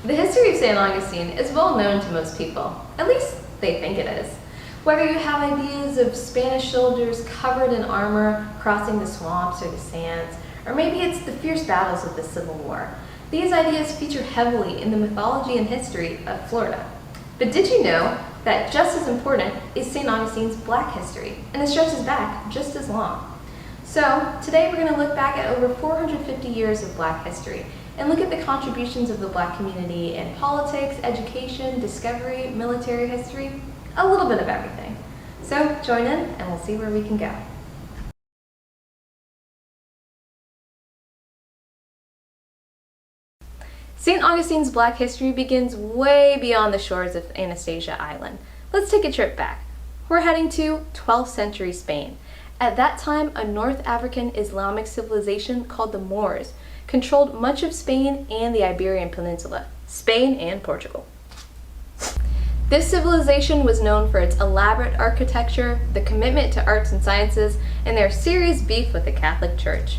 The history of St. Augustine is well known to most people, at least they think it is. Whether you have ideas of Spanish soldiers covered in armor crossing the swamps or the sands, or maybe it's the fierce battles of the Civil War, these ideas feature heavily in the mythology and history of Florida. But did you know that just as important is St. Augustine's Black history, and it stretches back just as long? So, today we're going to look back at over 450 years of Black history and look at the contributions of the Black community in politics, education, discovery, military history, a little bit of everything. So, join in and we'll see where we can go. St. Augustine's Black history begins way beyond the shores of Anastasia Island. Let's take a trip back. We're heading to 12th century Spain. At that time, a North African Islamic civilization called the Moors controlled much of Spain and the Iberian Peninsula, Spain and Portugal. This civilization was known for its elaborate architecture, the commitment to arts and sciences, and their serious beef with the Catholic Church.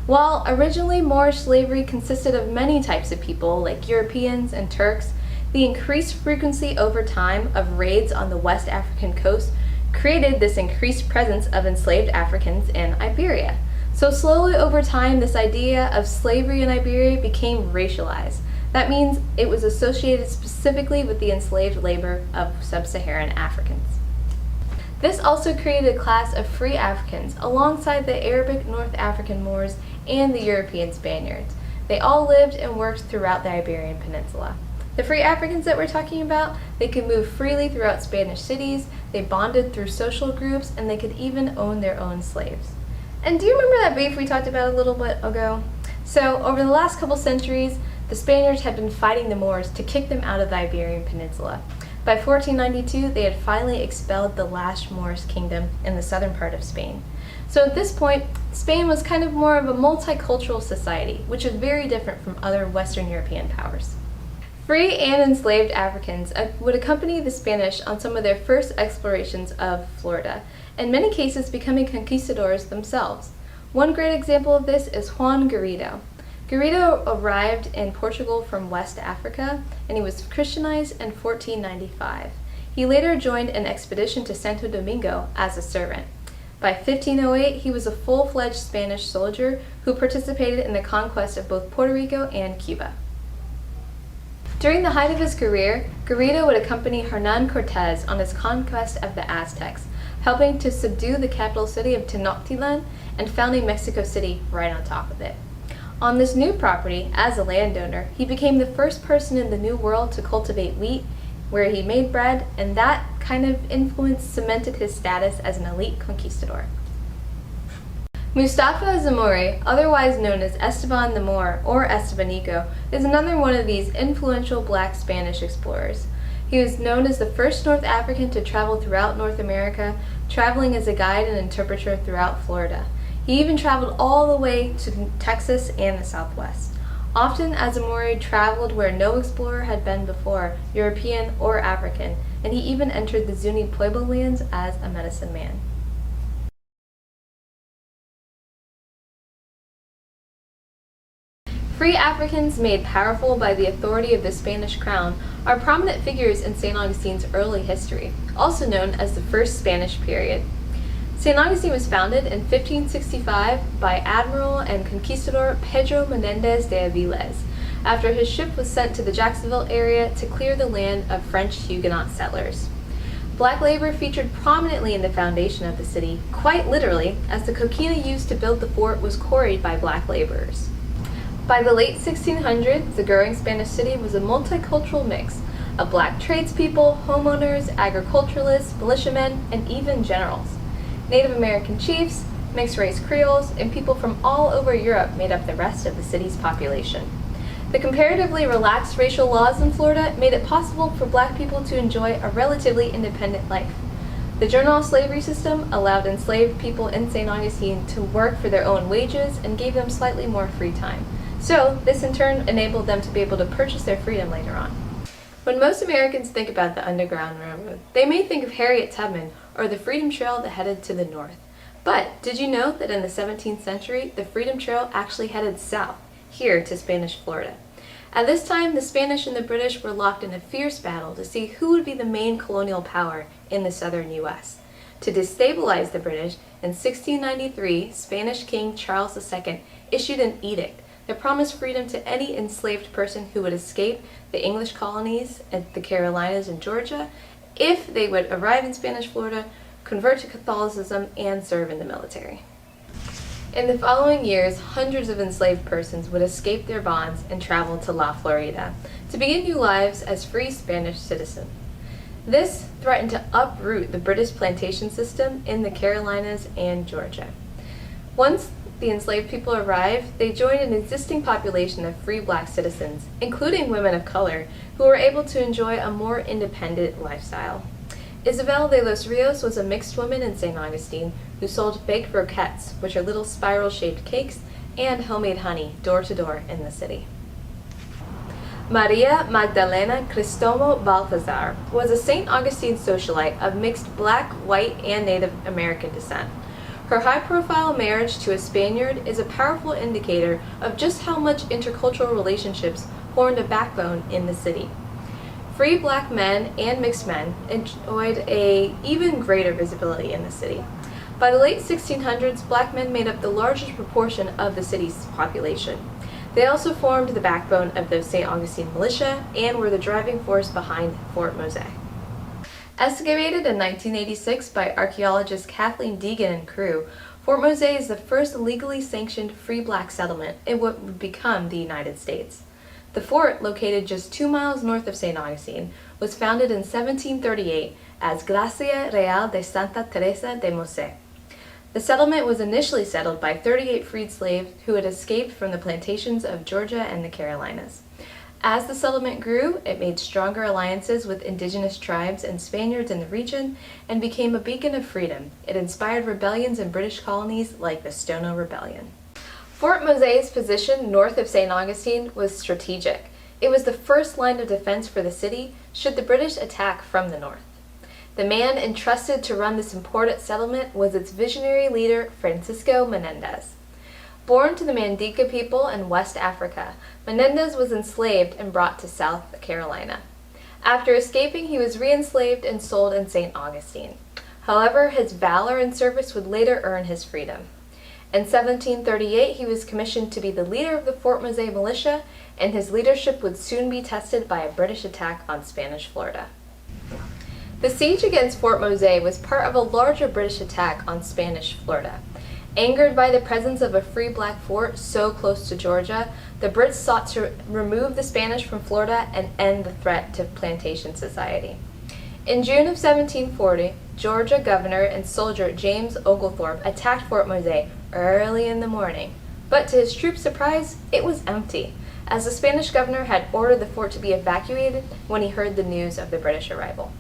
While originally Moorish slavery consisted of many types of people, like Europeans and Turks, the increased frequency over time of raids on the West African coast created this increased presence of enslaved Africans in Iberia. So slowly over time, this idea of slavery in Iberia became racialized. That means it was associated specifically with the enslaved labor of sub-Saharan Africans. This also created a class of free Africans alongside the Arabic North African Moors and the European Spaniards. They all lived and worked throughout the Iberian Peninsula. The free Africans that we're talking about, they could move freely throughout Spanish cities, they bonded through social groups, and they could even own their own slaves. And do you remember that beef we talked about a little bit ago? So over the last couple centuries, the Spaniards had been fighting the Moors to kick them out of the Iberian Peninsula. By 1492, they had finally expelled the last Moorish kingdom in the southern part of Spain. So at this point, Spain was kind of more of a multicultural society, which is very different from other Western European powers. Free and enslaved Africans would accompany the Spanish on some of their first explorations of Florida, in many cases becoming conquistadors themselves. One great example of this is Juan Garrido. Garrido arrived in Portugal from West Africa, and he was Christianized in 1495. He later joined an expedition to Santo Domingo as a servant. By 1508, he was a full-fledged Spanish soldier who participated in the conquest of both Puerto Rico and Cuba. During the height of his career, Garrido would accompany Hernán Cortés on his conquest of the Aztecs, helping to subdue the capital city of Tenochtitlan and founding Mexico City right on top of it. On this new property, as a landowner, he became the first person in the New World to cultivate wheat, where he made bread, and that kind of influence cemented his status as an elite conquistador. Mustafa Zamori, otherwise known as Esteban the Moor or Estebanico, is another one of these influential Black Spanish explorers. He was known as the first North African to travel throughout North America, traveling as a guide and interpreter throughout Florida. He even traveled all the way to Texas and the Southwest. Often, Zamori traveled where no explorer had been before, European or African, and he even entered the Zuni Pueblo lands as a medicine man. Free Africans made powerful by the authority of the Spanish crown are prominent figures in St. Augustine's early history, also known as the First Spanish Period. St. Augustine was founded in 1565 by Admiral and Conquistador Pedro Menendez de Aviles, after his ship was sent to the Jacksonville area to clear the land of French Huguenot settlers. Black labor featured prominently in the foundation of the city, quite literally, as the coquina used to build the fort was quarried by black laborers. By the late 1600s, the growing Spanish city was a multicultural mix of black tradespeople, homeowners, agriculturalists, militiamen, and even generals. Native American chiefs, mixed-race Creoles, and people from all over Europe made up the rest of the city's population. The comparatively relaxed racial laws in Florida made it possible for Black people to enjoy a relatively independent life. The journal slavery system allowed enslaved people in St. Augustine to work for their own wages and gave them slightly more free time. So, this in turn enabled them to be able to purchase their freedom later on. When most Americans think about the Underground Railroad, they may think of Harriet Tubman or the Freedom Trail that headed to the north. But did you know that in the 17th century, the Freedom Trail actually headed south, here to Spanish Florida? At this time, the Spanish and the British were locked in a fierce battle to see who would be the main colonial power in the southern U.S. To destabilize the British, in 1693, Spanish King Charles II issued an edict that promised freedom to any enslaved person who would escape the English colonies at the Carolinas and Georgia if they would arrive in Spanish Florida, convert to Catholicism, and serve in the military. In the following years, hundreds of enslaved persons would escape their bonds and travel to La Florida to begin new lives as free Spanish citizens. This threatened to uproot the British plantation system in the Carolinas and Georgia. Once the enslaved people arrived, they joined an existing population of free black citizens, including women of color, who were able to enjoy a more independent lifestyle. Isabel de los Rios was a mixed woman in St. Augustine who sold baked croquettes, which are little spiral-shaped cakes, and homemade honey door to door in the city. Maria Magdalena Cristomo Balthazar was a St. Augustine socialite of mixed black, white, and Native American descent. Her high-profile marriage to a Spaniard is a powerful indicator of just how much intercultural relationships formed a backbone in the city. Free black men and mixed men enjoyed an even greater visibility in the city. By the late 1600s, black men made up the largest proportion of the city's population. They also formed the backbone of the St. Augustine militia and were the driving force behind Fort Mose. Excavated in 1986 by archaeologist Kathleen Deegan and crew, Fort Mose is the first legally sanctioned free black settlement in what would become the United States. The fort, located just 2 miles north of St. Augustine, was founded in 1738 as Gracia Real de Santa Teresa de Mose. The settlement was initially settled by 38 freed slaves who had escaped from the plantations of Georgia and the Carolinas. As the settlement grew, it made stronger alliances with indigenous tribes and Spaniards in the region and became a beacon of freedom. It inspired rebellions in British colonies like the Stono Rebellion. Fort Mose's position north of St. Augustine was strategic. It was the first line of defense for the city should the British attack from the north. The man entrusted to run this important settlement was its visionary leader, Francisco Menendez. Born to the Mandinka people in West Africa, Menendez was enslaved and brought to South Carolina. After escaping, he was re-enslaved and sold in St. Augustine. However, his valor and service would later earn his freedom. In 1738, he was commissioned to be the leader of the Fort Mose militia, and his leadership would soon be tested by a British attack on Spanish Florida. The siege against Fort Mose was part of a larger British attack on Spanish Florida. Angered by the presence of a free black fort so close to Georgia, the Brits sought to remove the Spanish from Florida and end the threat to plantation society. In June of 1740, Georgia governor and soldier James Oglethorpe attacked Fort Mose early in the morning, but to his troops' surprise, it was empty, as the Spanish governor had ordered the fort to be evacuated when he heard the news of the British arrival.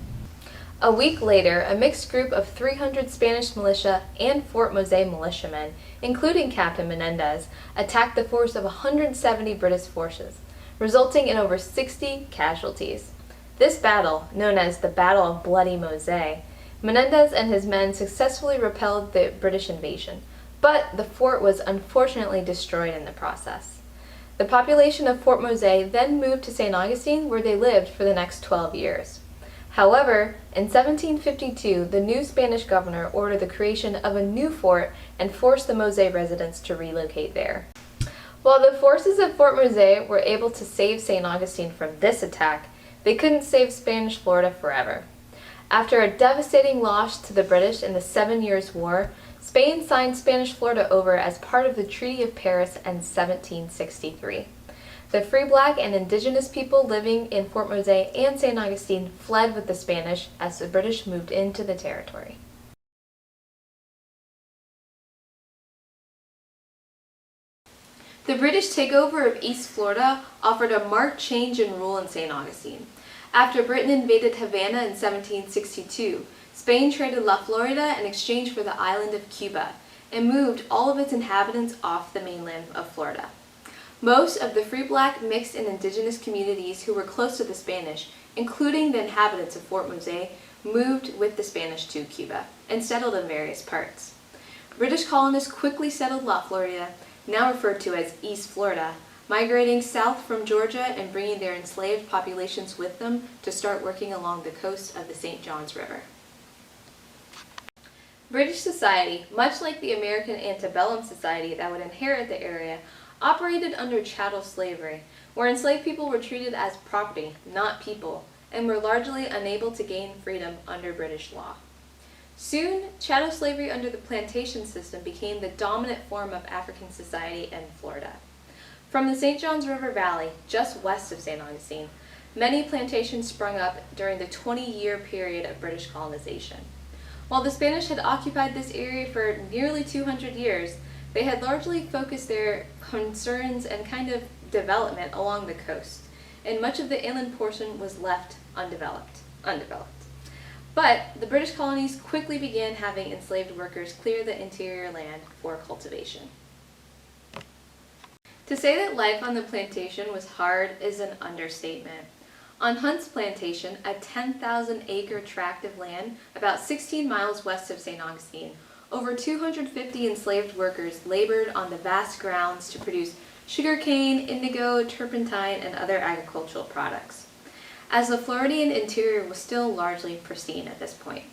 A week later, a mixed group of 300 Spanish militia and Fort Mose militiamen, including Captain Menendez, attacked the force of 170 British forces, resulting in over 60 casualties. This battle, known as the Battle of Bloody Mose, Menendez and his men successfully repelled the British invasion, but the fort was unfortunately destroyed in the process. The population of Fort Mose then moved to St. Augustine, where they lived for the next 12 years. However, in 1752, the new Spanish governor ordered the creation of a new fort and forced the Mose residents to relocate there. While the forces of Fort Mose were able to save St. Augustine from this attack, they couldn't save Spanish Florida forever. After a devastating loss to the British in the 7 Years' War, Spain signed Spanish Florida over as part of the Treaty of Paris in 1763. The free black and indigenous people living in Fort Mose and St. Augustine fled with the Spanish as the British moved into the territory. The British takeover of East Florida offered a marked change in rule in St. Augustine. After Britain invaded Havana in 1762, Spain traded La Florida in exchange for the island of Cuba and moved all of its inhabitants off the mainland of Florida. Most of the free black, mixed, and indigenous communities who were close to the Spanish, including the inhabitants of Fort Mose, moved with the Spanish to Cuba and settled in various parts. British colonists quickly settled La Florida, now referred to as East Florida, migrating south from Georgia and bringing their enslaved populations with them to start working along the coast of the St. Johns River. British society, much like the American antebellum society that would inherit the area, operated under chattel slavery, where enslaved people were treated as property, not people, and were largely unable to gain freedom under British law. Soon, chattel slavery under the plantation system became the dominant form of African society in Florida. From the St. Johns River Valley, just west of St. Augustine, many plantations sprung up during the 20-year period of British colonization. While the Spanish had occupied this area for nearly 200 years, they had largely focused their concerns and kind of development along the coast, and much of the inland portion was left undeveloped. But the British colonies quickly began having enslaved workers clear the interior land for cultivation. To say that life on the plantation was hard is an understatement. On Hunt's plantation, a 10,000-acre tract of land about 16 miles west of St. Augustine, over 250 enslaved workers labored on the vast grounds to produce sugarcane, indigo, turpentine, and other agricultural products, as the Floridian interior was still largely pristine at this point.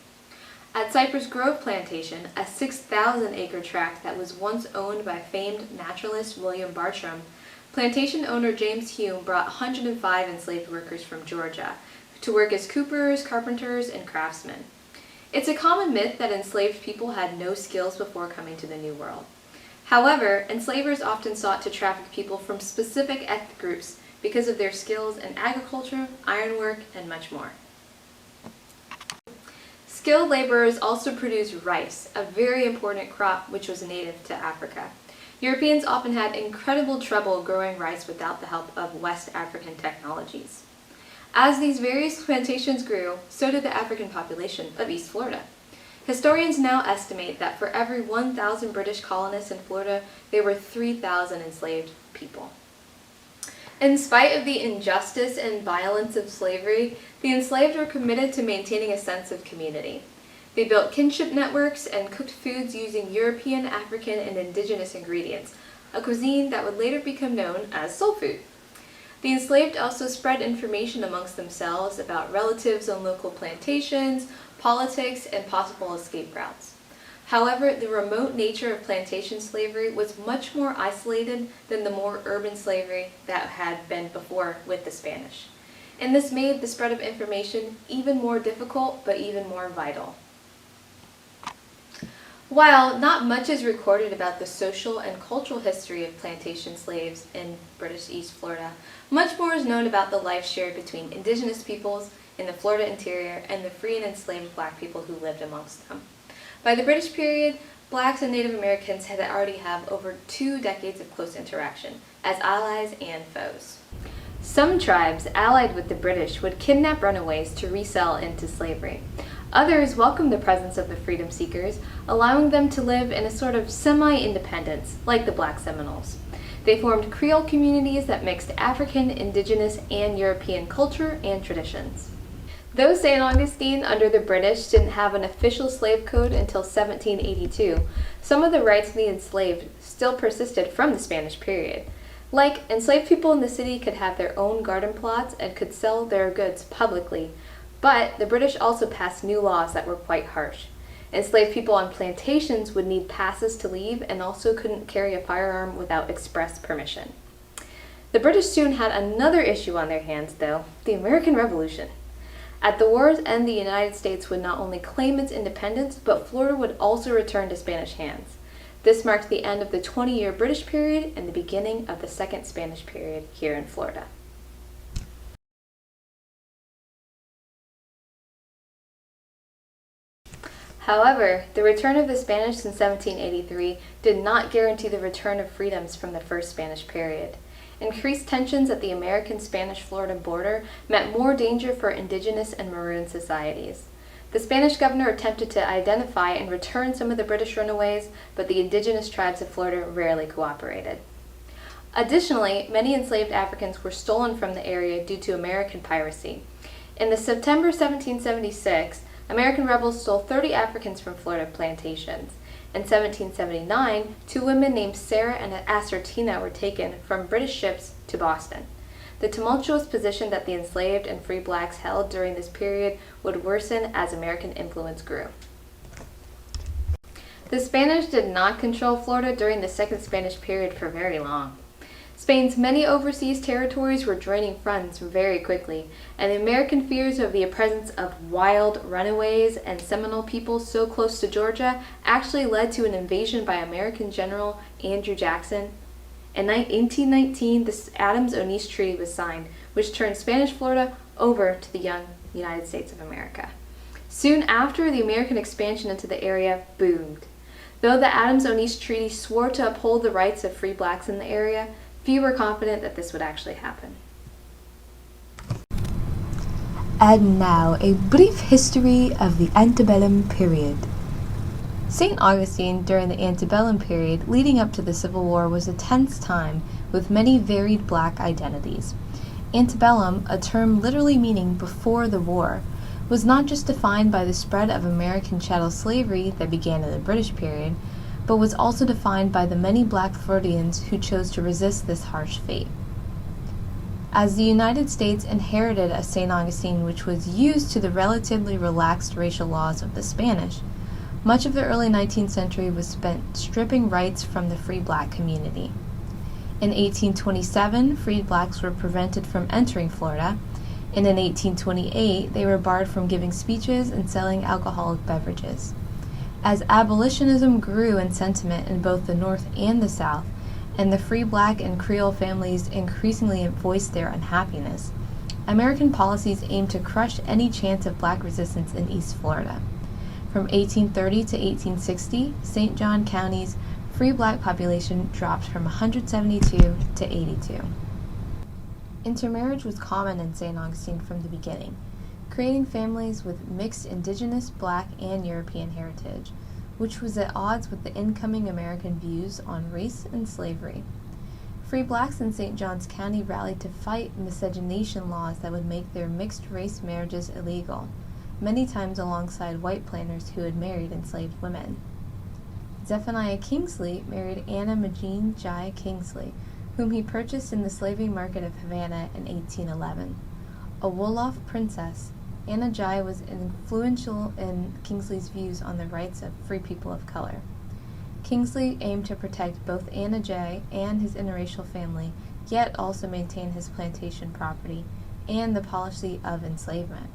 At Cypress Grove Plantation, a 6,000-acre tract that was once owned by famed naturalist William Bartram, plantation owner James Hume brought 105 enslaved workers from Georgia to work as coopers, carpenters, and craftsmen. It's a common myth that enslaved people had no skills before coming to the New World. However, enslavers often sought to traffic people from specific ethnic groups because of their skills in agriculture, ironwork, and much more. Skilled laborers also produced rice, a very important crop which was native to Africa. Europeans often had incredible trouble growing rice without the help of West African technologies. As these various plantations grew, so did the African population of East Florida. Historians now estimate that for every 1,000 British colonists in Florida, there were 3,000 enslaved people. In spite of the injustice and violence of slavery, the enslaved were committed to maintaining a sense of community. They built kinship networks and cooked foods using European, African, and indigenous ingredients, a cuisine that would later become known as soul food. The enslaved also spread information amongst themselves about relatives on local plantations, politics, and possible escape routes. However, the remote nature of plantation slavery was much more isolated than the more urban slavery that had been before with the Spanish. And this made the spread of information even more difficult, but even more vital. While not much is recorded about the social and cultural history of plantation slaves in British East Florida, much more is known about the life shared between indigenous peoples in the Florida interior and the free and enslaved black people who lived amongst them. By the British period, blacks and Native Americans had already have over 2 decades of close interaction, as allies and foes. Some tribes allied with the British would kidnap runaways to resell into slavery. Others welcomed the presence of the freedom seekers, allowing them to live in a sort of semi-independence, like the Black Seminoles. They formed Creole communities that mixed African, indigenous, and European culture and traditions. Though St. Augustine under the British didn't have an official slave code until 1782, some of the rights of the enslaved still persisted from the Spanish period. Like, enslaved people in the city could have their own garden plots and could sell their goods publicly, but the British also passed new laws that were quite harsh. Enslaved people on plantations would need passes to leave and also couldn't carry a firearm without express permission. The British soon had another issue on their hands, though, the American Revolution. At the war's end, the United States would not only claim its independence, but Florida would also return to Spanish hands. This marked the end of the 20-year British period and the beginning of the second Spanish period here in Florida. However, the return of the Spanish in 1783 did not guarantee the return of freedoms from the first Spanish period. Increased tensions at the American-Spanish-Florida border meant more danger for indigenous and maroon societies. The Spanish governor attempted to identify and return some of the British runaways, but the indigenous tribes of Florida rarely cooperated. Additionally, many enslaved Africans were stolen from the area due to American piracy. In the September 1776, American rebels stole 30 Africans from Florida plantations. In 1779, 2 women named Sarah and Acertina were taken from British ships to Boston. The tumultuous position that the enslaved and free blacks held during this period would worsen as American influence grew. The Spanish did not control Florida during the Second Spanish period for very long. Spain's many overseas territories were draining funds very quickly, and the American fears of the presence of wild runaways and Seminole people so close to Georgia actually led to an invasion by American General Andrew Jackson. In 1819, the Adams-Onis Treaty was signed, which turned Spanish Florida over to the young United States of America. Soon after, the American expansion into the area boomed. Though the Adams-Onis Treaty swore to uphold the rights of free blacks in the area, few were confident that this would actually happen. And now, a brief history of the antebellum period. St. Augustine, during the antebellum period leading up to the Civil War, was a tense time with many varied black identities. Antebellum, a term literally meaning before the war, was not just defined by the spread of American chattel slavery that began in the British period, but was also defined by the many black Floridians who chose to resist this harsh fate. As the United States inherited a St. Augustine which was used to the relatively relaxed racial laws of the Spanish, much of the early 19th century was spent stripping rights from the free black community. In 1827, freed blacks were prevented from entering Florida, and in 1828, they were barred from giving speeches and selling alcoholic beverages. As abolitionism grew in sentiment in both the North and the South, and the free black and Creole families increasingly voiced their unhappiness, American policies aimed to crush any chance of black resistance in East Florida. From 1830 to 1860, St. John County's free black population dropped from 172 to 82. Intermarriage was common in St. Augustine from the beginning, creating families with mixed indigenous, black, and European heritage, which was at odds with the incoming American views on race and slavery. Free blacks in St. Johns County rallied to fight miscegenation laws that would make their mixed-race marriages illegal, many times alongside white planters who had married enslaved women. Zephaniah Kingsley married Anna Magine Jai Kingsley, whom he purchased in the slaving market of Havana in 1811. A Wolof princess, Anna Jai was influential in Kingsley's views on the rights of free people of color. Kingsley aimed to protect both Anna Jai and his interracial family, yet also maintain his plantation property and the policy of enslavement.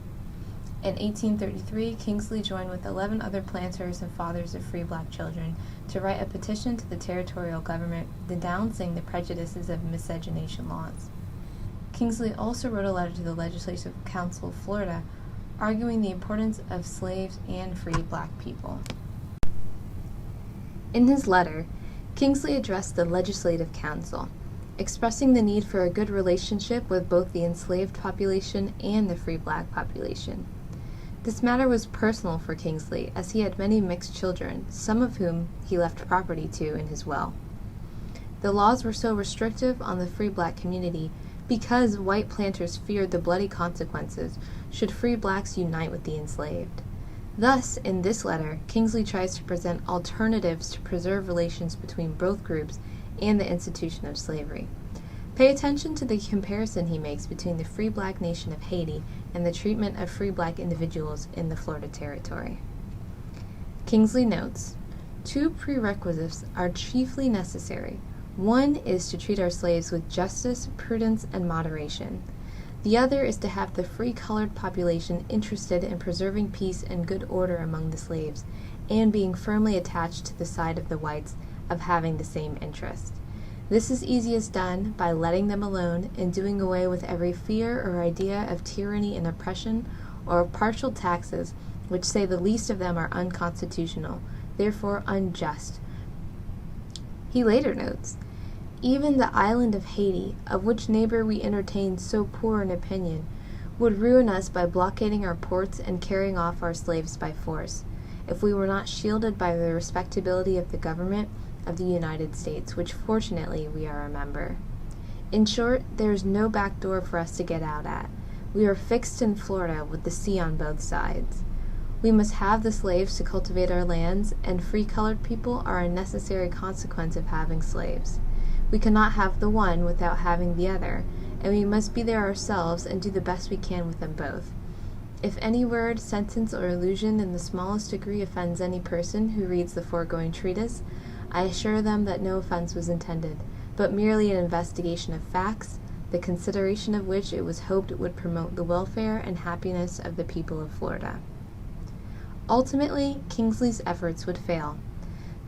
In 1833, Kingsley joined with 11 other planters and fathers of free black children to write a petition to the territorial government denouncing the prejudices of miscegenation laws. Kingsley also wrote a letter to the Legislative Council of Florida, arguing the importance of slaves and free black people. In his letter, Kingsley addressed the Legislative Council, expressing the need for a good relationship with both the enslaved population and the free black population. This matter was personal for Kingsley, as he had many mixed children, some of whom he left property to in his will. The laws were so restrictive on the free black community because white planters feared the bloody consequences should free blacks unite with the enslaved. Thus, in this letter, Kingsley tries to present alternatives to preserve relations between both groups and the institution of slavery. Pay attention to the comparison he makes between the free black nation of Haiti and the treatment of free black individuals in the Florida Territory. Kingsley notes, 2 prerequisites are chiefly necessary. One is to treat our slaves with justice, prudence, and moderation. The other is to have the free colored population interested in preserving peace and good order among the slaves, and being firmly attached to the side of the whites of having the same interest. This is easiest done by letting them alone and doing away with every fear or idea of tyranny and oppression, or of partial taxes, which say the least of them are unconstitutional, therefore unjust. He later notes, even the island of Haiti, of which neighbor we entertain so poor an opinion, would ruin us by blockading our ports and carrying off our slaves by force, if we were not shielded by the respectability of the government of the United States, which fortunately we are a member. In short, there is no back door for us to get out at. We are fixed in Florida with the sea on both sides. We must have the slaves to cultivate our lands, and free colored people are a necessary consequence of having slaves. We cannot have the one without having the other, and we must be there ourselves and do the best we can with them both. If any word, sentence, or allusion in the smallest degree offends any person who reads the foregoing treatise, I assure them that no offense was intended, but merely an investigation of facts, the consideration of which it was hoped would promote the welfare and happiness of the people of Florida. Ultimately, Kingsley's efforts would fail.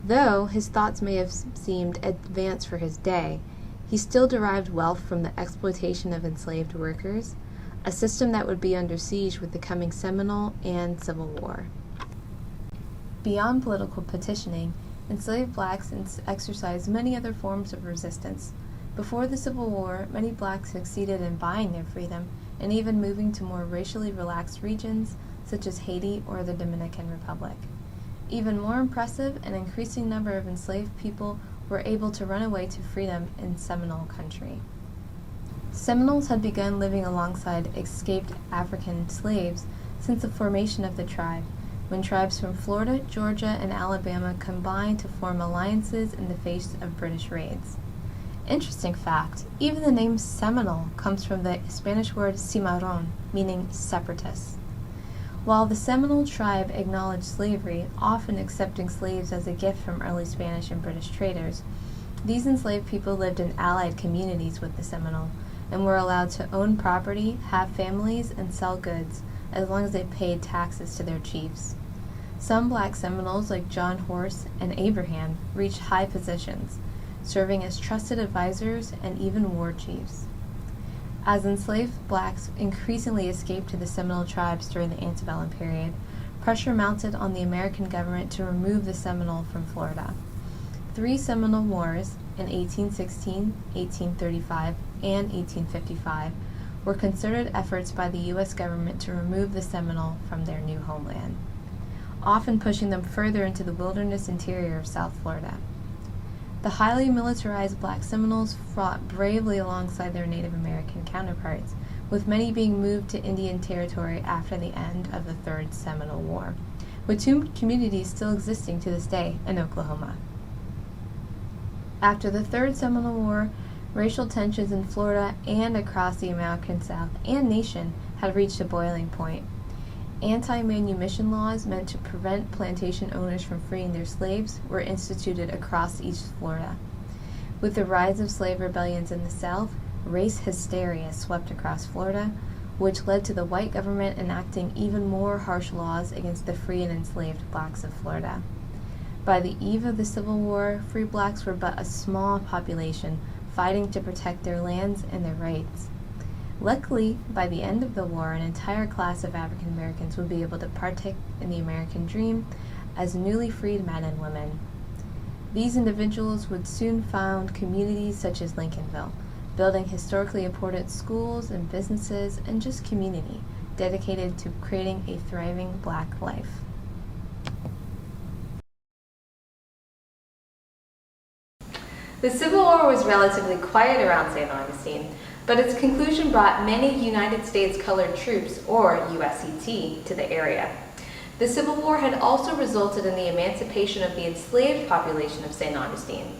Though his thoughts may have seemed advanced for his day, he still derived wealth from the exploitation of enslaved workers, a system that would be under siege with the coming Seminole and Civil War. Beyond political petitioning, enslaved blacks exercised many other forms of resistance. Before the Civil War, many blacks succeeded in buying their freedom and even moving to more racially relaxed regions such as Haiti or the Dominican Republic. Even more impressive, an increasing number of enslaved people were able to run away to freedom in Seminole country. Seminoles had begun living alongside escaped African slaves since the formation of the tribe, when tribes from Florida, Georgia, and Alabama combined to form alliances in the face of British raids. Interesting fact, even the name Seminole comes from the Spanish word cimarron, meaning separatists. While the Seminole tribe acknowledged slavery, often accepting slaves as a gift from early Spanish and British traders, these enslaved people lived in allied communities with the Seminole and were allowed to own property, have families, and sell goods, as long as they paid taxes to their chiefs. Some black Seminoles, like John Horse and Abraham, reached high positions, serving as trusted advisors and even war chiefs. As enslaved blacks increasingly escaped to the Seminole tribes during the antebellum period, pressure mounted on the American government to remove the Seminole from Florida. 3 Seminole Wars, in 1816, 1835, and 1855, were concerted efforts by the U.S. government to remove the Seminole from their new homeland, often pushing them further into the wilderness interior of South Florida. The highly militarized black Seminoles fought bravely alongside their Native American counterparts, with many being moved to Indian Territory after the end of the Third Seminole War, with 2 communities still existing to this day in Oklahoma. After the Third Seminole War, racial tensions in Florida and across the American South and nation had reached a boiling point. Anti-manumission laws meant to prevent plantation owners from freeing their slaves were instituted across East Florida. With the rise of slave rebellions in the South, race hysteria swept across Florida, which led to the white government enacting even more harsh laws against the free and enslaved blacks of Florida. By the eve of the Civil War, free blacks were but a small population fighting to protect their lands and their rights. Luckily, by the end of the war, an entire class of African Americans would be able to partake in the American dream as newly freed men and women. These individuals would soon found communities such as Lincolnville, building historically important schools and businesses and just community dedicated to creating a thriving black life. The Civil War was relatively quiet around St. Augustine, but its conclusion brought many United States Colored Troops, or USCT, to the area. The Civil War had also resulted in the emancipation of the enslaved population of St. Augustine.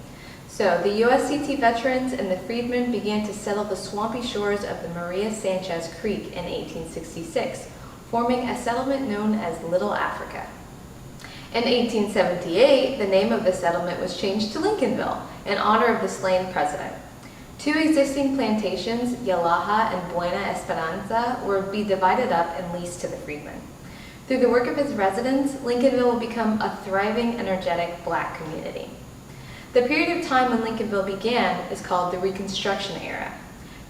So the USCT veterans and the freedmen began to settle the swampy shores of the Maria Sanchez Creek in 1866, forming a settlement known as Little Africa. In 1878, the name of the settlement was changed to Lincolnville in honor of the slain president. 2 existing plantations, Yalaha and Buena Esperanza, would be divided up and leased to the freedmen. Through the work of his residents, Lincolnville will become a thriving, energetic black community. The period of time when Lincolnville began is called the Reconstruction era.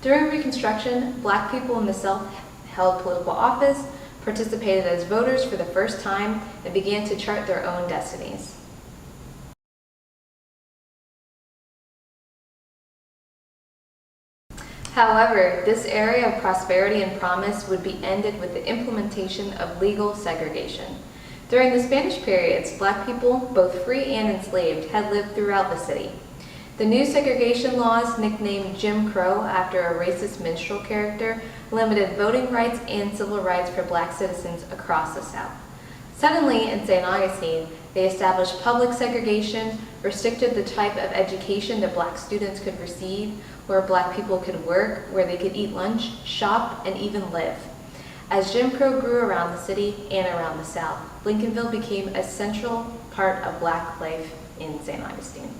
During Reconstruction, black people in the South held political office, participated as voters for the first time, and began to chart their own destinies. However, this area of prosperity and promise would be ended with the implementation of legal segregation. During the Spanish periods, black people, both free and enslaved, had lived throughout the city. The new segregation laws, nicknamed Jim Crow after a racist minstrel character, limited voting rights and civil rights for black citizens across the South. Suddenly, in St. Augustine, they established public segregation, restricted the type of education that black students could receive, where black people could work, where they could eat lunch, shop, and even live. As Jim Crow grew around the city and around the South, Lincolnville became a central part of black life in St. Augustine.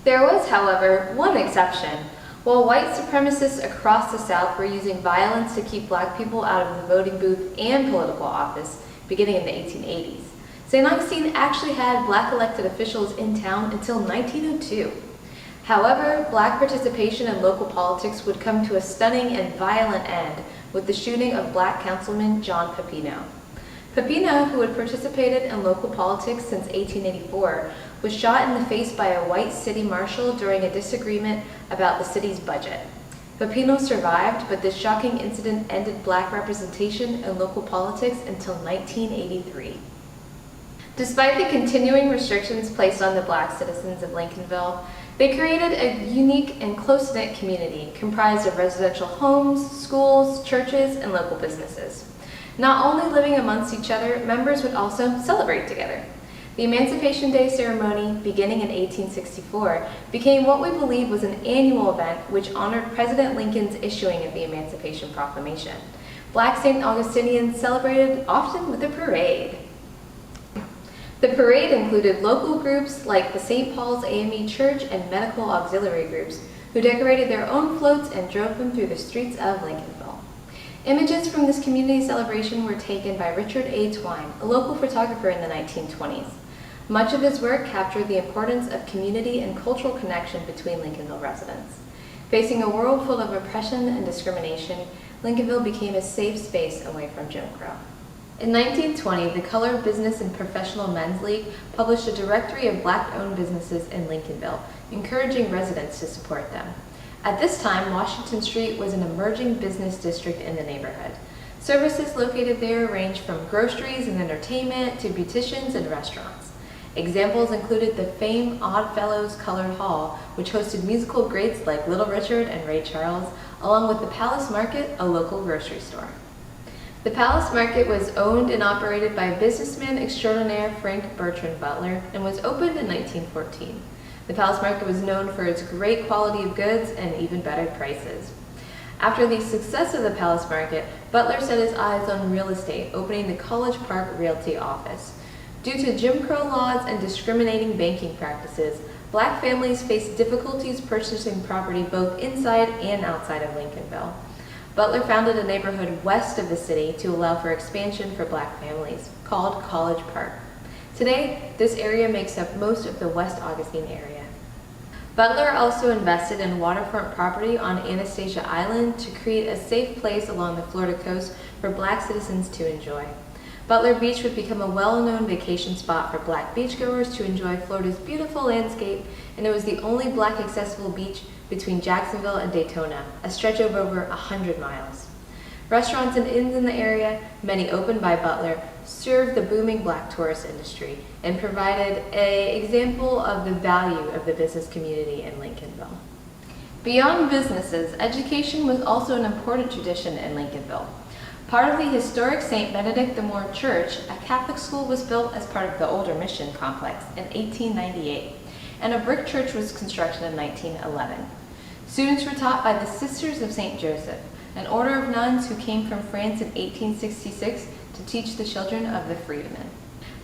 There was, however, one exception. While white supremacists across the South were using violence to keep black people out of the voting booth and political office, beginning in the 1880s, St. Augustine actually had black elected officials in town until 1902. However, black participation in local politics would come to a stunning and violent end with the shooting of black councilman John Pepino. Pepino, who had participated in local politics since 1884, was shot in the face by a white city marshal during a disagreement about the city's budget. Pepino survived, but this shocking incident ended black representation in local politics until 1983. Despite the continuing restrictions placed on the black citizens of Lincolnville, they created a unique and close-knit community comprised of residential homes, schools, churches, and local businesses. Not only living amongst each other, members would also celebrate together. The Emancipation Day ceremony, beginning in 1864, became what we believe was an annual event which honored President Lincoln's issuing of the Emancipation Proclamation. Black St. Augustinians celebrated often with a parade. The parade included local groups like the St. Paul's AME Church and medical auxiliary groups, who decorated their own floats and drove them through the streets of Lincolnville. Images from this community celebration were taken by Richard A. Twine, a local photographer in the 1920s. Much of his work captured the importance of community and cultural connection between Lincolnville residents. Facing a world full of oppression and discrimination, Lincolnville became a safe space away from Jim Crow. In 1920, the Colored Business and Professional Men's League published a directory of black-owned businesses in Lincolnville, encouraging residents to support them. At this time, Washington Street was an emerging business district in the neighborhood. Services located there ranged from groceries and entertainment to beauticians and restaurants. Examples included the famed Oddfellows Colored Hall, which hosted musical greats like Little Richard and Ray Charles, along with the Palace Market, a local grocery store. The Palace Market was owned and operated by businessman extraordinaire Frank Bertrand Butler and was opened in 1914. The Palace Market was known for its great quality of goods and even better prices. After the success of the Palace Market, Butler set his eyes on real estate, opening the College Park Realty office. Due to Jim Crow laws and discriminating banking practices, black families faced difficulties purchasing property both inside and outside of Lincolnville. Butler founded a neighborhood west of the city to allow for expansion for black families, called College Park. Today, this area makes up most of the West Augustine area. Butler also invested in waterfront property on Anastasia Island to create a safe place along the Florida coast for black citizens to enjoy. Butler Beach would become a well-known vacation spot for black beachgoers to enjoy Florida's beautiful landscape, and it was the only black accessible beach between Jacksonville and Daytona, a stretch of over 100 miles. Restaurants and inns in the area, many opened by Butler, served the booming black tourist industry and provided an example of the value of the business community in Lincolnville. Beyond businesses, education was also an important tradition in Lincolnville. Part of the historic St. Benedict the Moor Church, a Catholic school was built as part of the older mission complex in 1898, and a brick church was constructed in 1911. Students were taught by the Sisters of St. Joseph, an order of nuns who came from France in 1866 to teach the children of the freedmen.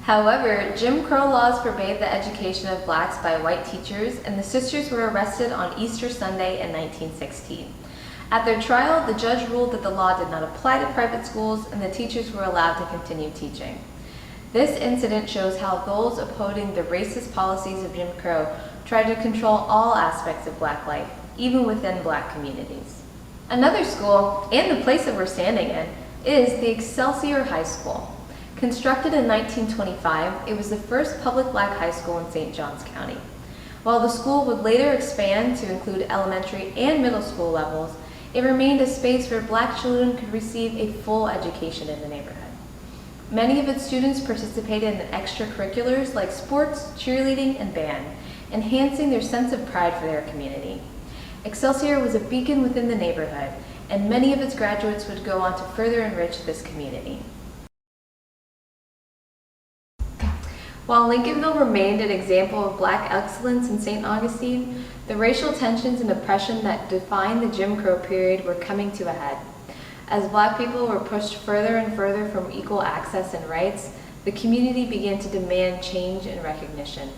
However, Jim Crow laws forbade the education of blacks by white teachers, and the sisters were arrested on Easter Sunday in 1916. At their trial, the judge ruled that the law did not apply to private schools and the teachers were allowed to continue teaching. This incident shows how those opposing the racist policies of Jim Crow tried to control all aspects of black life, even within black communities. Another school, and the place that we're standing in, is the Excelsior High School. Constructed in 1925, it was the first public black high school in St. Johns County. While the school would later expand to include elementary and middle school levels, it remained a space where black children could receive a full education in the neighborhood. Many of its students participated in extracurriculars like sports, cheerleading, and band, enhancing their sense of pride for their community. Excelsior was a beacon within the neighborhood, and many of its graduates would go on to further enrich this community. While Lincolnville remained an example of Black excellence in St. Augustine, the racial tensions and oppression that defined the Jim Crow period were coming to a head. As Black people were pushed further and further from equal access and rights, the community began to demand change and recognition.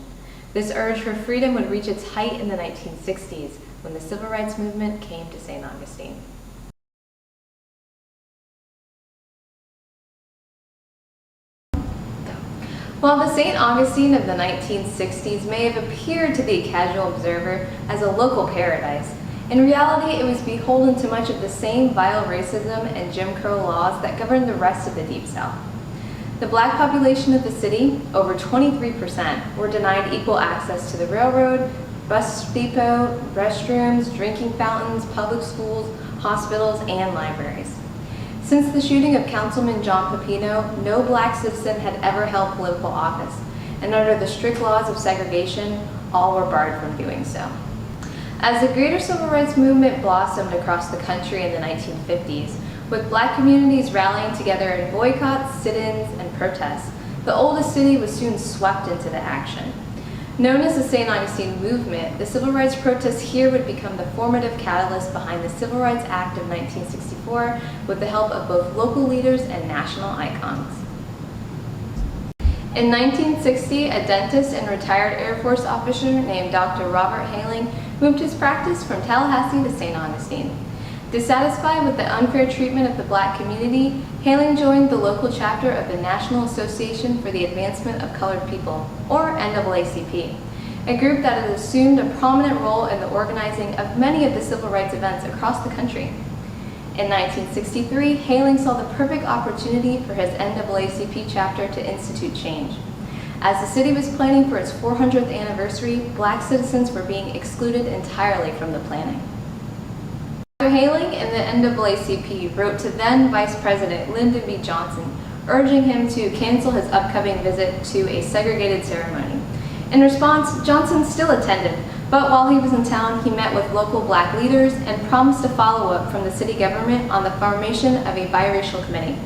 This urge for freedom would reach its height in the 1960s when the Civil Rights Movement came to St. Augustine. While the St. Augustine of the 1960s may have appeared to the casual observer as a local paradise, in reality it was beholden to much of the same vile racism and Jim Crow laws that governed the rest of the Deep South. The Black population of the city, over 23%, were denied equal access to the railroad, bus depot, restrooms, drinking fountains, public schools, hospitals, and libraries. Since the shooting of Councilman John Pepino, no Black citizen had ever held political office, and under the strict laws of segregation, all were barred from doing so. As the greater civil rights movement blossomed across the country in the 1950s, with Black communities rallying together in boycotts, sit-ins, and protests, the oldest city was soon swept into the action. Known as the St. Augustine Movement, the civil rights protests here would become the formative catalyst behind the Civil Rights Act of 1964 with the help of both local leaders and national icons. In 1960, a dentist and retired Air Force officer named Dr. Robert Haling moved his practice from Tallahassee to St. Augustine. Dissatisfied with the unfair treatment of the Black community, Haling joined the local chapter of the National Association for the Advancement of Colored People, or NAACP, a group that has assumed a prominent role in the organizing of many of the civil rights events across the country. In 1963, Haling saw the perfect opportunity for his NAACP chapter to institute change. As the city was planning for its 400th anniversary, Black citizens were being excluded entirely from the planning. Dr. Haling and the NAACP wrote to then Vice President Lyndon B. Johnson, urging him to cancel his upcoming visit to a segregated ceremony. In response, Johnson still attended, but while he was in town, he met with local Black leaders and promised a follow-up from the city government on the formation of a biracial committee.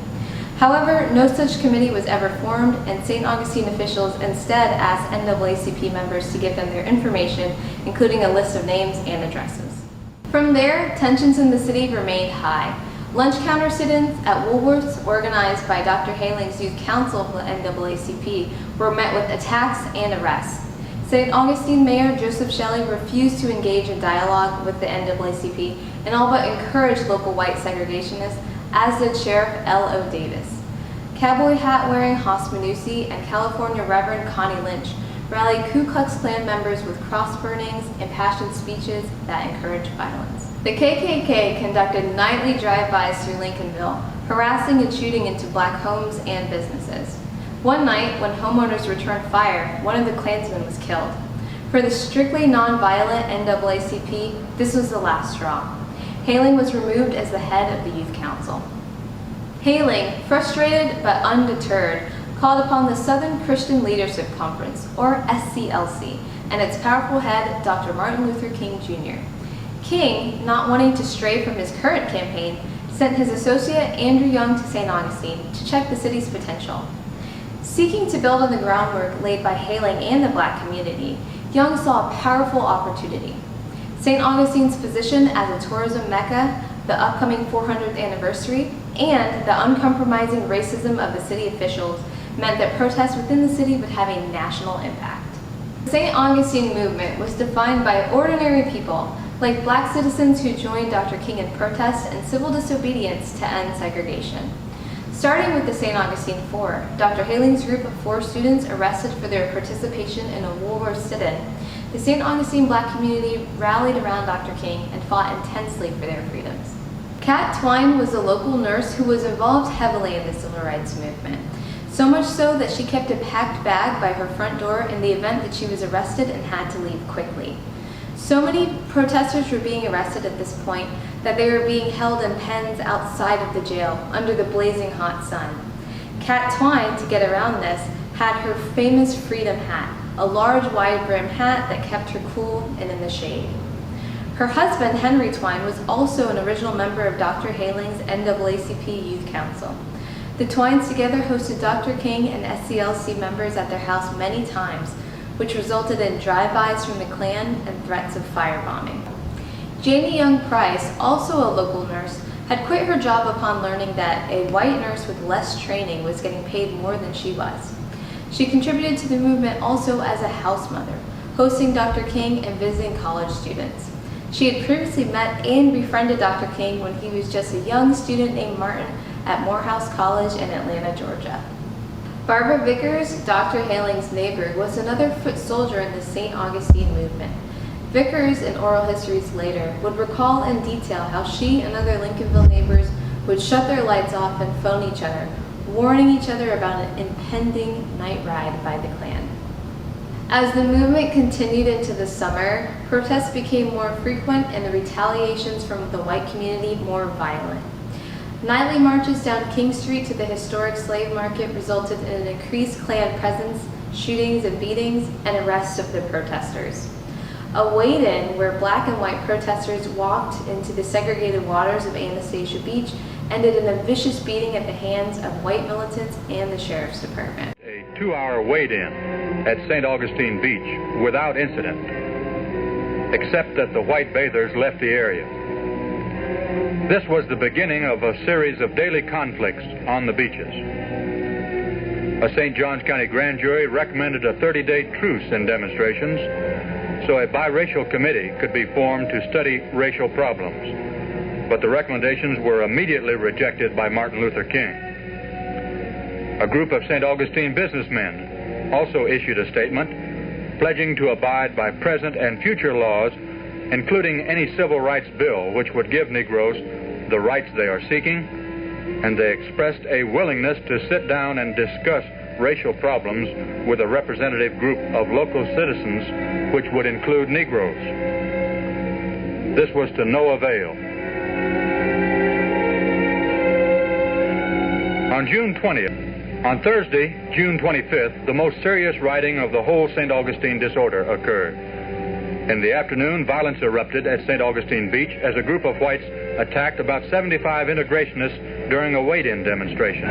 However, no such committee was ever formed, and St. Augustine officials instead asked NAACP members to give them their information, including a list of names and addresses. From there, tensions in the city remained high. Lunch counter sit-ins at Woolworths, organized by Dr. Haling's Youth Council of the NAACP, were met with attacks and arrests. St. Augustine Mayor Joseph Shelley refused to engage in dialogue with the NAACP and all but encouraged local white segregationists, as did Sheriff L.O. Davis. Cowboy hat-wearing Hoss Manussi and California Reverend Connie Lynch rallied Ku Klux Klan members with cross burnings, impassioned speeches that encouraged violence. The KKK conducted nightly drive-bys through Lincolnville, harassing and shooting into Black homes and businesses. One night, when homeowners returned fire, one of the Klansmen was killed. For the strictly non-violent NAACP, this was the last straw. Haling was removed as the head of the Youth Council. Haling, frustrated but undeterred, called upon the Southern Christian Leadership Conference, or SCLC, and its powerful head, Dr. Martin Luther King Jr. King, not wanting to stray from his current campaign, sent his associate Andrew Young to St. Augustine to check the city's potential. Seeking to build on the groundwork laid by Haling and the Black community, Young saw a powerful opportunity. St. Augustine's position as a tourism mecca, the upcoming 400th anniversary, and the uncompromising racism of the city officials meant that protests within the city would have a national impact. The St. Augustine movement was defined by ordinary people, like Black citizens who joined Dr. King in protest and civil disobedience to end segregation. Starting with the St. Augustine Four, Dr. Haling's group of 4 students arrested for their participation in a Woolworth sit-in, the St. Augustine Black community rallied around Dr. King and fought intensely for their freedoms. Kat Twine was a local nurse who was involved heavily in the civil rights movement, so much so that she kept a packed bag by her front door in the event that she was arrested and had to leave quickly. So many protesters were being arrested at this point that they were being held in pens outside of the jail under the blazing hot sun. Kat Twine, to get around this, had her famous freedom hat, a large wide-brim hat that kept her cool and in the shade. Her husband, Henry Twine, was also an original member of Dr. Haling's NAACP Youth Council. The Twines together hosted Dr. King and SCLC members at their house many times, which resulted in drive-bys from the Klan and threats of firebombing. Janie Young Price, also a local nurse, had quit her job upon learning that a white nurse with less training was getting paid more than she was. She contributed to the movement also as a house mother, hosting Dr. King and visiting college students. She had previously met and befriended Dr. King when he was just a young student named Martin at Morehouse College in Atlanta, Georgia. Barbara Vickers, Dr. Haling's neighbor, was another foot soldier in the St. Augustine movement. Vickers, in oral histories later, would recall in detail how she and other Lincolnville neighbors would shut their lights off and phone each other, warning each other about an impending night ride by the Klan. As the movement continued into the summer, protests became more frequent and the retaliations from the white community more violent. Nightly marches down King Street to the historic slave market resulted in an increased Klan presence, shootings and beatings, and arrests of the protesters. A wade-in where black and white protesters walked into the segregated waters of Anastasia Beach ended in a vicious beating at the hands of white militants and the sheriff's department. A 2-hour wade-in at St. Augustine Beach without incident, except that the white bathers left the area. This was the beginning of a series of daily conflicts on the beaches. A St. Johns County grand jury recommended a 30-day truce in demonstrations so a biracial committee could be formed to study racial problems. But the recommendations were immediately rejected by Martin Luther King. A group of St. Augustine businessmen also issued a statement pledging to abide by present and future laws, including any civil rights bill which would give Negroes the rights they are seeking, and they expressed a willingness to sit down and discuss racial problems with a representative group of local citizens which would include Negroes. This was to no avail. On June 20th, on Thursday, June 25th, the most serious rioting of the whole St. Augustine disorder occurred. In the afternoon, violence erupted at St. Augustine Beach as a group of whites attacked about 75 integrationists during a wade-in demonstration.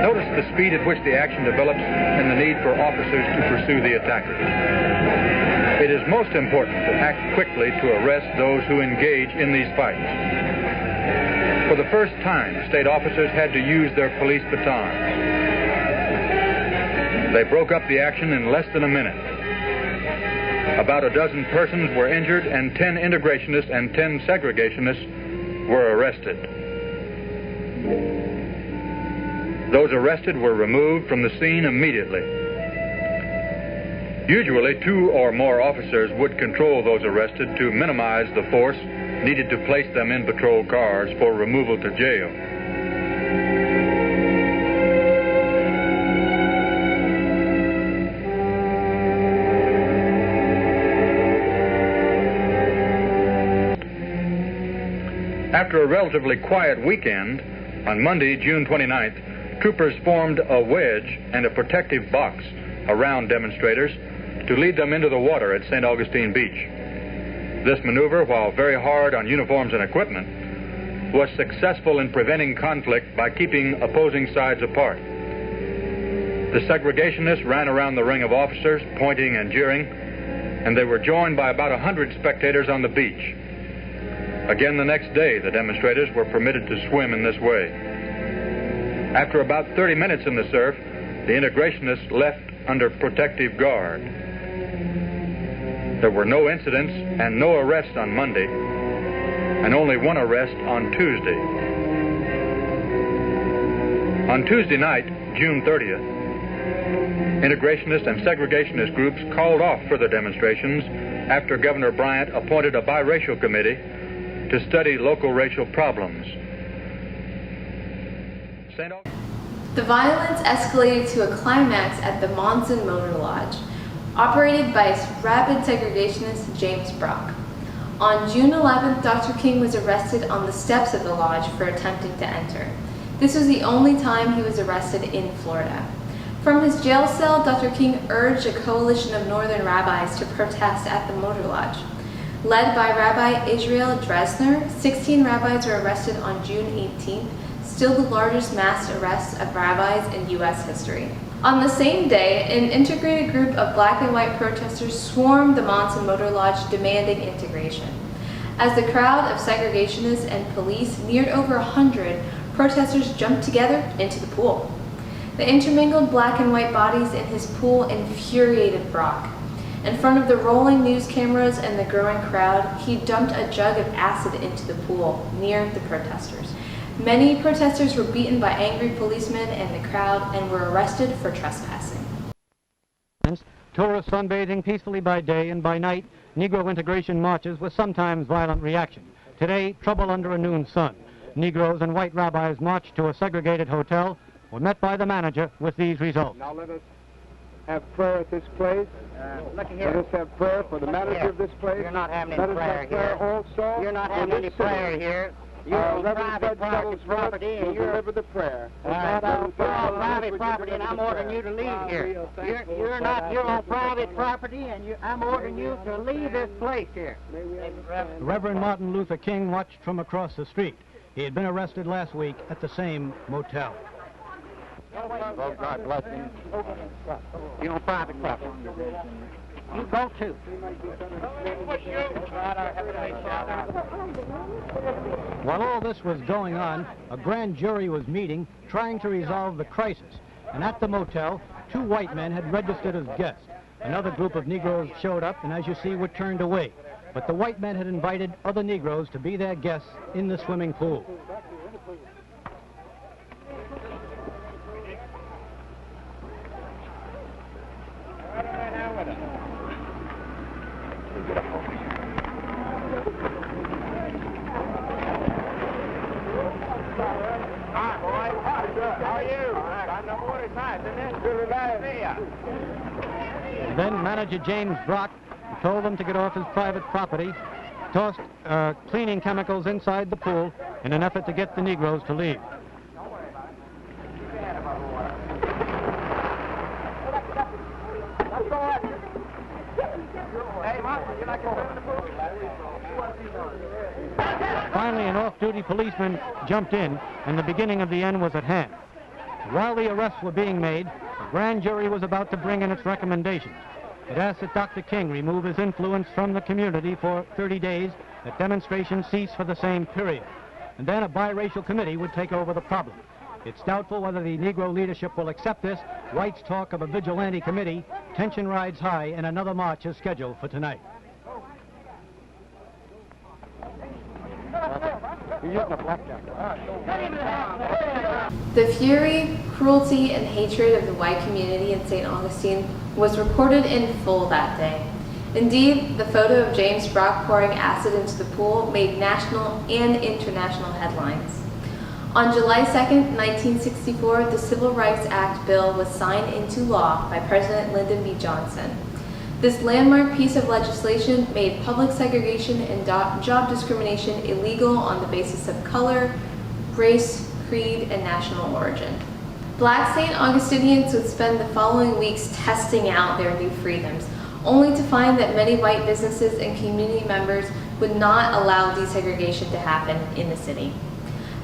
Notice the speed at which the action develops and the need for officers to pursue the attackers. It is most important to act quickly to arrest those who engage in these fights. For the first time, state officers had to use their police batons. They broke up the action in less than a minute. About a dozen persons were injured and 10 integrationists and 10 segregationists were arrested. Those arrested were removed from the scene immediately. Usually, 2 or more officers would control those arrested to minimize the force needed to place them in patrol cars for removal to jail. After a relatively quiet weekend, on Monday, June 29th, troopers formed a wedge and a protective box around demonstrators to lead them into the water at St. Augustine Beach. This maneuver, while very hard on uniforms and equipment, was successful in preventing conflict by keeping opposing sides apart. The segregationists ran around the ring of officers, pointing and jeering, and they were joined by about 100 spectators on the beach. Again the next day, the demonstrators were permitted to swim in this way. After about 30 minutes in the surf, the integrationists left under protective guard. There were no incidents and no arrests on Monday, and only one arrest on Tuesday. On Tuesday night, June 30th, integrationist and segregationist groups called off further demonstrations after Governor Bryant appointed a biracial committee to study local racial problems. The violence escalated to a climax at the Monson Motor Lodge, operated by rabid segregationist James Brock. On June 11th, Dr. King was arrested on the steps of the lodge for attempting to enter. This was the only time he was arrested in Florida. From his jail cell, Dr. King urged a coalition of northern rabbis to protest at the Motor Lodge. Led by Rabbi Israel Dresner, 16 rabbis were arrested on June 18th, still the largest mass arrest of rabbis in U.S. history. On the same day, an integrated group of black and white protesters swarmed the Monson Motor Lodge demanding integration. As the crowd of segregationists and police neared over 100, protesters jumped together into the pool. The intermingled black and white bodies in his pool infuriated Brock. In front of the rolling news cameras and the growing crowd, he dumped a jug of acid into the pool near the protesters. Many protesters were beaten by angry policemen in the crowd and were arrested for trespassing. Tourists sunbathing peacefully by day, and by night, Negro integration marches with sometimes violent reaction. Today, trouble under a noon sun. Negroes and white rabbis marched to a segregated hotel, were met by the manager with these results. Now let us have prayer at this place. Let us have prayer for the manager of this place. You're not having any prayer here. Also, You're not having any prayer here. You're on private property, and you're deliver the prayer. you're on private property, and I'm ordering you to leave here. You're on private property, and I'm ordering you to leave this place here. Reverend Martin Luther King watched from across the street. He had been arrested last week at the same motel. Oh, God bless him. You're on private property. You go too. While all this was going on, a grand jury was meeting, trying to resolve the crisis. And at the motel, 2 white men had registered as guests. Another group of Negroes showed up and, as you see, were turned away. But the white men had invited other Negroes to be their guests in the swimming pool. Then manager James Brock told them to get off his private property, tossed cleaning chemicals inside the pool in an effort to get the Negroes to leave. Finally, an off-duty policeman jumped in, and the beginning of the end was at hand. While the arrests were being made, the grand jury was about to bring in its recommendations. It asked that Dr. King remove his influence from the community for 30 days, that demonstrations cease for the same period. And then a biracial committee would take over the problem. It's doubtful whether the Negro leadership will accept this. Whites talk of a vigilante committee. Tension rides high, and another march is scheduled for tonight. The fury, cruelty, and hatred of the white community in St. Augustine was recorded in full that day. Indeed, the photo of James Brock pouring acid into the pool made national and international headlines. On July 2, 1964, the Civil Rights Act bill was signed into law by President Lyndon B. Johnson. This landmark piece of legislation made public segregation and job discrimination illegal on the basis of color, race, creed, and national origin. Black St. Augustinians would spend the following weeks testing out their new freedoms, only to find that many white businesses and community members would not allow desegregation to happen in the city.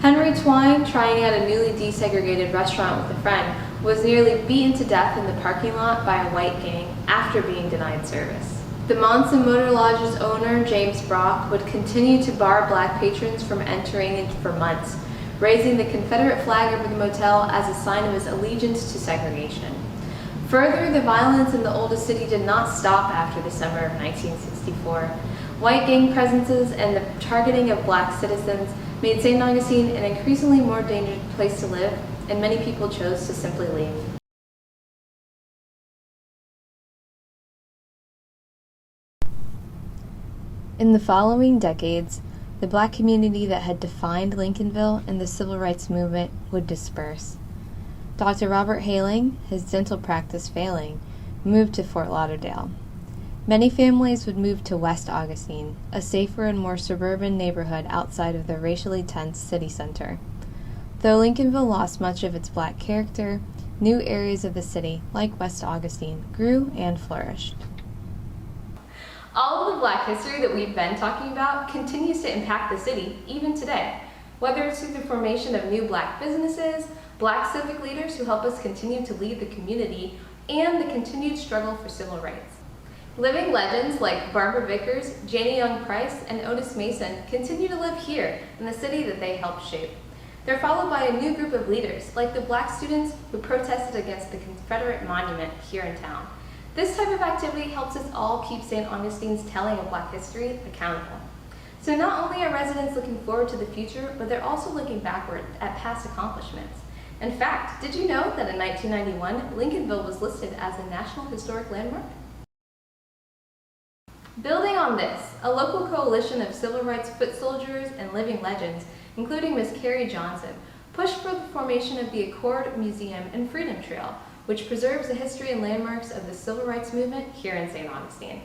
Henry Twine, trying out a newly desegregated restaurant with a friend, was nearly beaten to death in the parking lot by a white gang after being denied service. The Monson Motor Lodge's owner, James Brock, would continue to bar black patrons from entering for months, raising the Confederate flag over the motel as a sign of his allegiance to segregation. Further, the violence in the oldest city did not stop after the summer of 1964. White gang presences and the targeting of black citizens made St. Augustine an increasingly more dangerous place to live, and many people chose to simply leave. In the following decades, the black community that had defined Lincolnville and the civil rights movement would disperse. Dr. Robert Haling, his dental practice failing, moved to Fort Lauderdale. Many families would move to West Augustine, a safer and more suburban neighborhood outside of the racially tense city center. Though Lincolnville lost much of its black character, new areas of the city, like West Augustine, grew and flourished. All of the black history that we've been talking about continues to impact the city, even today. Whether it's through the formation of new Black businesses, Black civic leaders who help us continue to lead the community, and the continued struggle for civil rights. Living legends like Barbara Vickers, Janie Young Price, and Otis Mason continue to live here in the city that they helped shape. They're followed by a new group of leaders, like the Black students who protested against the Confederate monument here in town. This type of activity helps us all keep St. Augustine's telling of Black history accountable. So not only are residents looking forward to the future, but they're also looking backward at past accomplishments. In fact, did you know that in 1991, Lincolnville was listed as a National Historic Landmark? Building on this, a local coalition of civil rights foot soldiers and living legends, including Miss Carrie Johnson, pushed for the formation of the Accord Museum and Freedom Trail, which preserves the history and landmarks of the civil rights movement here in St. Augustine.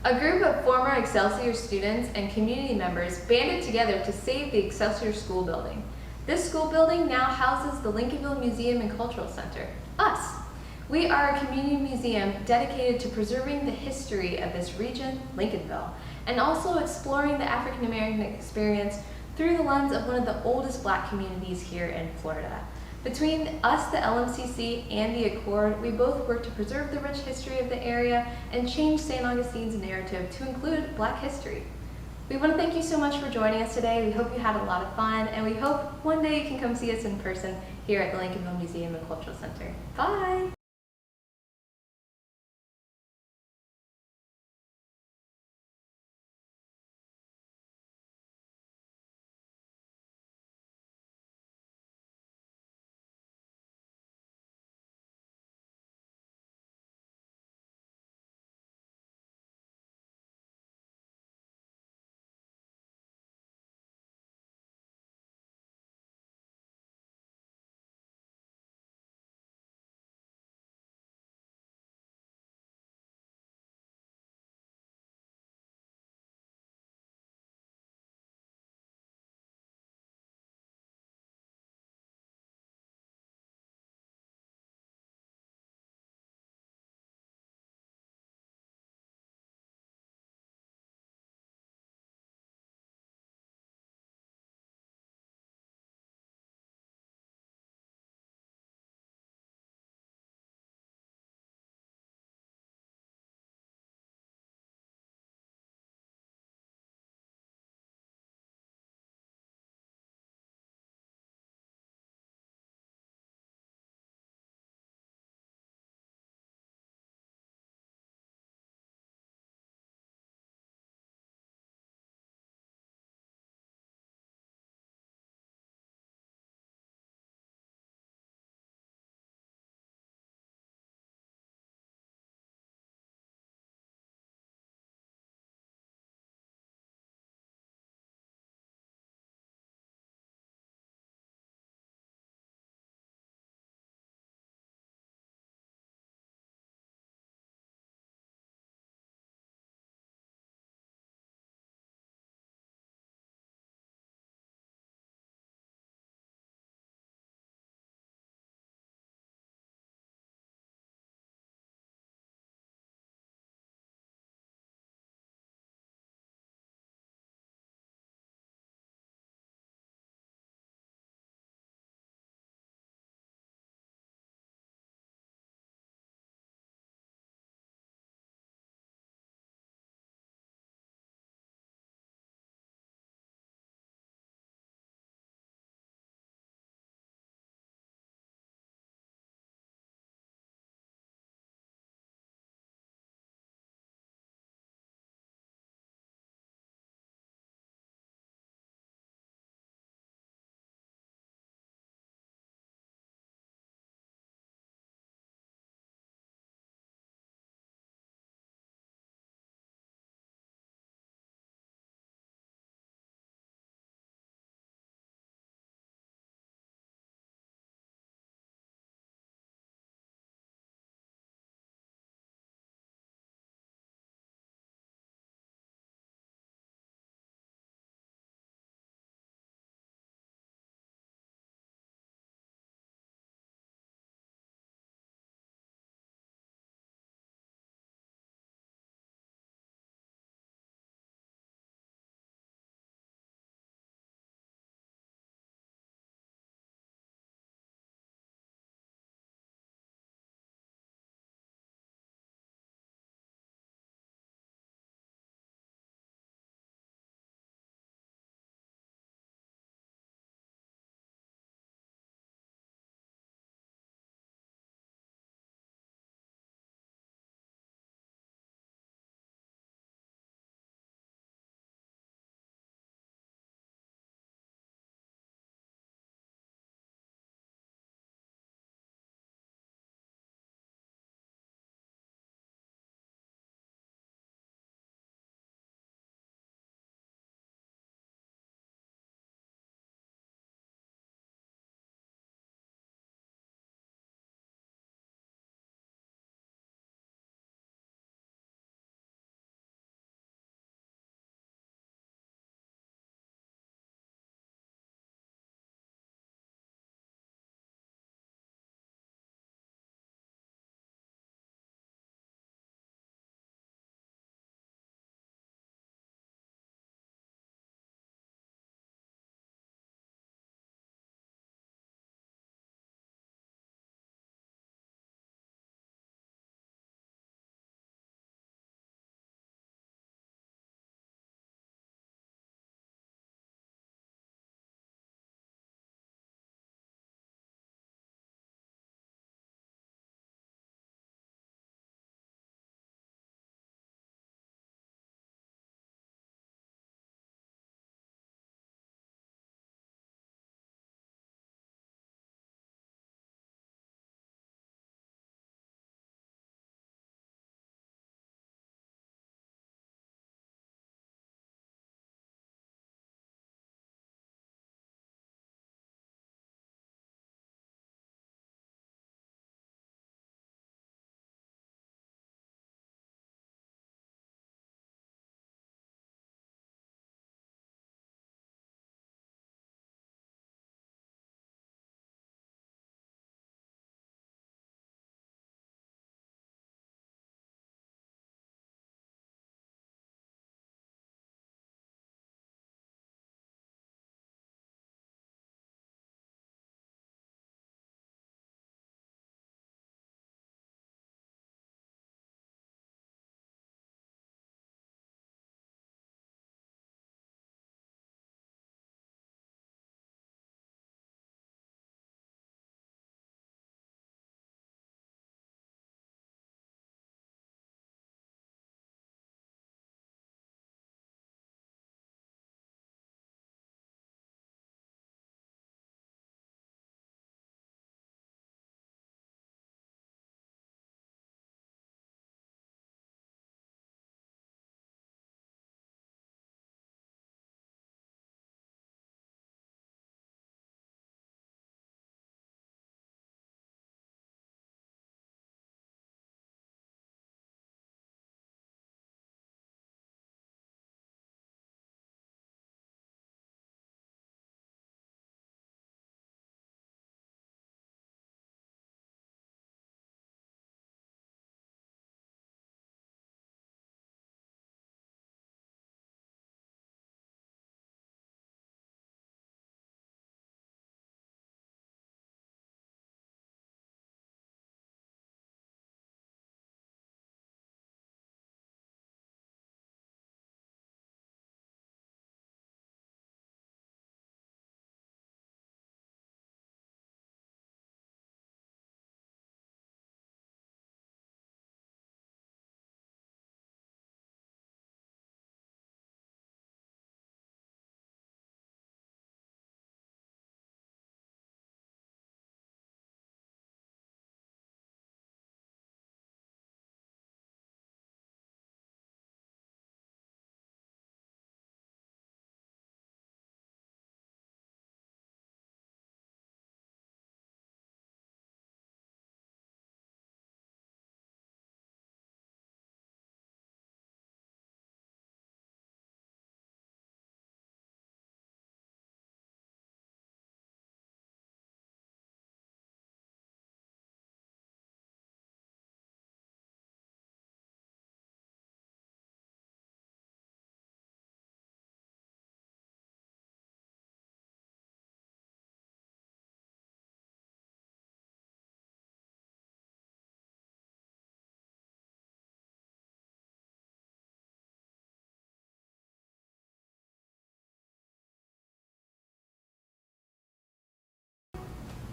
A group of former Excelsior students and community members banded together to save the Excelsior School building. This school building now houses the Lincolnville Museum and Cultural Center, us. We are a community museum dedicated to preserving the history of this region, Lincolnville, and also exploring the African American experience through the lens of one of the oldest Black communities here in Florida. Between us, the LMCC, and the Accord, we both work to preserve the rich history of the area and change St. Augustine's narrative to include Black history. We want to thank you so much for joining us today. We hope you had a lot of fun, and we hope one day you can come see us in person here at the Lincolnville Museum and Cultural Center. Bye!